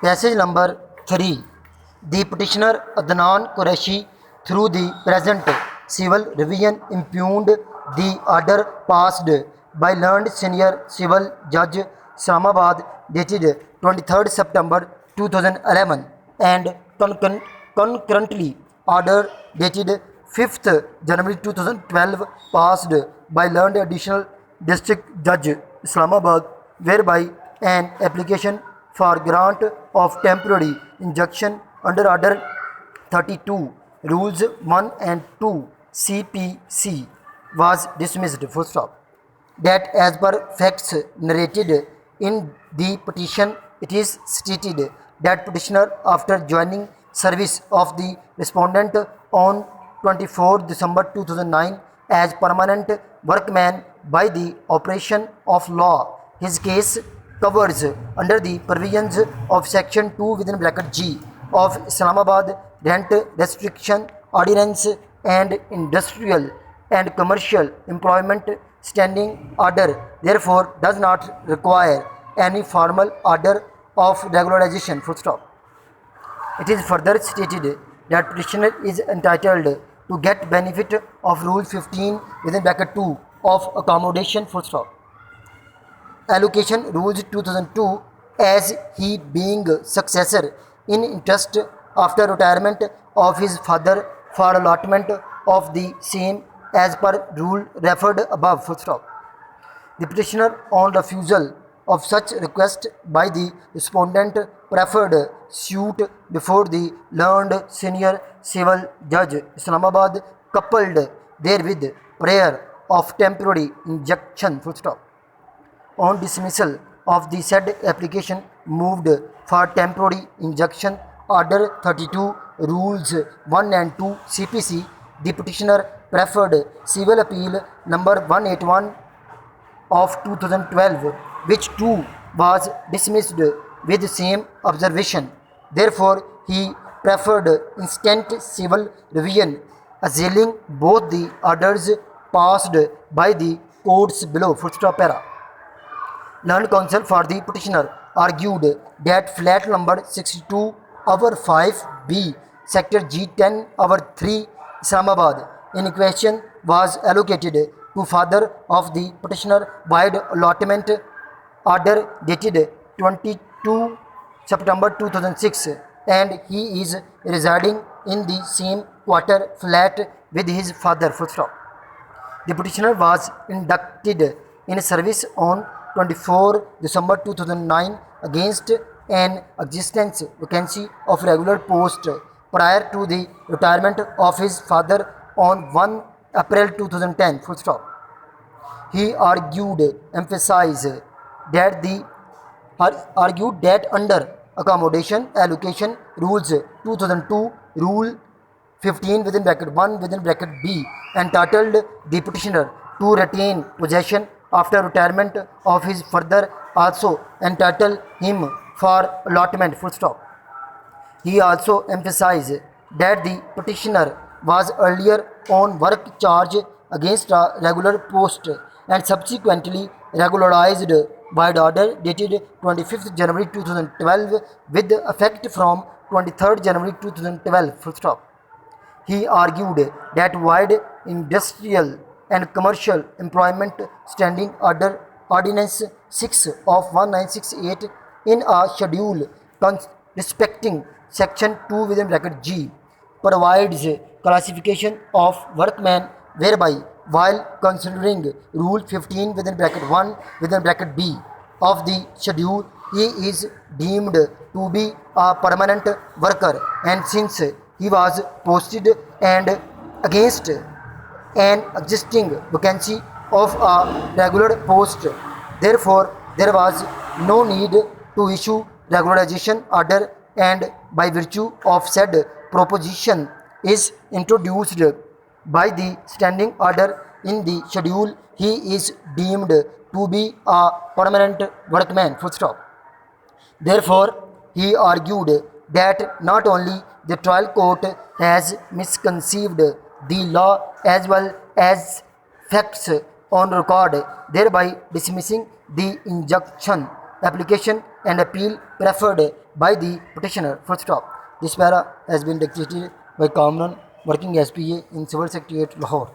Passage number 3. The petitioner Adnan Qureshi, through the present civil revision, impugned the order passed by learned senior civil judge Islamabad dated 23rd September 2011 and concurrently order dated 5th January 2012 passed by learned additional district judge Islamabad, whereby an application for grant of temporary injunction under order 32 rules 1 and 2 CPC was dismissed. Full stop. That as per facts narrated in the petition, it is stated that petitioner, after joining service of the respondent on 24 December 2009 as permanent workman by the operation of law, his case covers under the provisions of section 2 within bracket G of Islamabad Rent Restriction Ordinance and Industrial and Commercial Employment Standing Order, therefore does not require any formal order of regularization. Full stop. It is further stated that petitioner is entitled to get benefit of Rule 15 within bracket 2 of accommodation. Full stop. Allocation Rules 2002, as he being successor in interest after retirement of his father for allotment of the same as per rule referred above. Full stop. The petitioner, on refusal of such request by the respondent, preferred suit before the learned senior civil judge Islamabad, coupled therewith prayer of temporary injunction. Full stop. On dismissal of the said application, moved for temporary injunction order 32 rules 1 and 2 CPC, the petitioner preferred civil appeal number 181 of 2012, which too was dismissed with the same observation. Therefore, he preferred instant civil revision, assailing both the orders passed by the courts below. Full stop. Para. Learned counsel for the petitioner argued that flat number 62 over 5B sector G10 over 3 Islamabad in question was allocated to father of the petitioner by allotment order dated 22 September 2006, and he is residing in the same quarter flat with his father. Full stop. The petitioner was inducted in service on 24 December 2009 against an existence vacancy of regular post prior to the retirement of his father on 1 April 2010. Full stop. He emphasized that under accommodation allocation rules 2002 rule 15 within bracket 1 within bracket B entitled the petitioner to retain possession after retirement of his father also entitled him for allotment. Full stop. He also emphasized that the petitioner was earlier on work charge against a regular post and subsequently regularized by the order dated 25th January 2012 with effect from 23rd January 2012. Full stop. He argued that wide industrial and commercial employment standing order ordinance 6 of 1968 in a schedule respecting section 2 within bracket G provides classification of workman, whereby while considering rule 15 within bracket 1 within bracket B of the schedule, he is deemed to be a permanent worker, and since he was posted and against an existing vacancy of a regular post, therefore there was no need to issue regularization order, and by virtue of said proposition is introduced by the standing order in the schedule, he is deemed to be a permanent workman. Full stop. Therefore, he argued that not only the trial court has misconceived the law as well as facts on record, thereby dismissing the injunction application and appeal preferred by the petitioner. Full stop. This para has been dictated by Kamran, working as PA in Civil Secretariat, Lahore.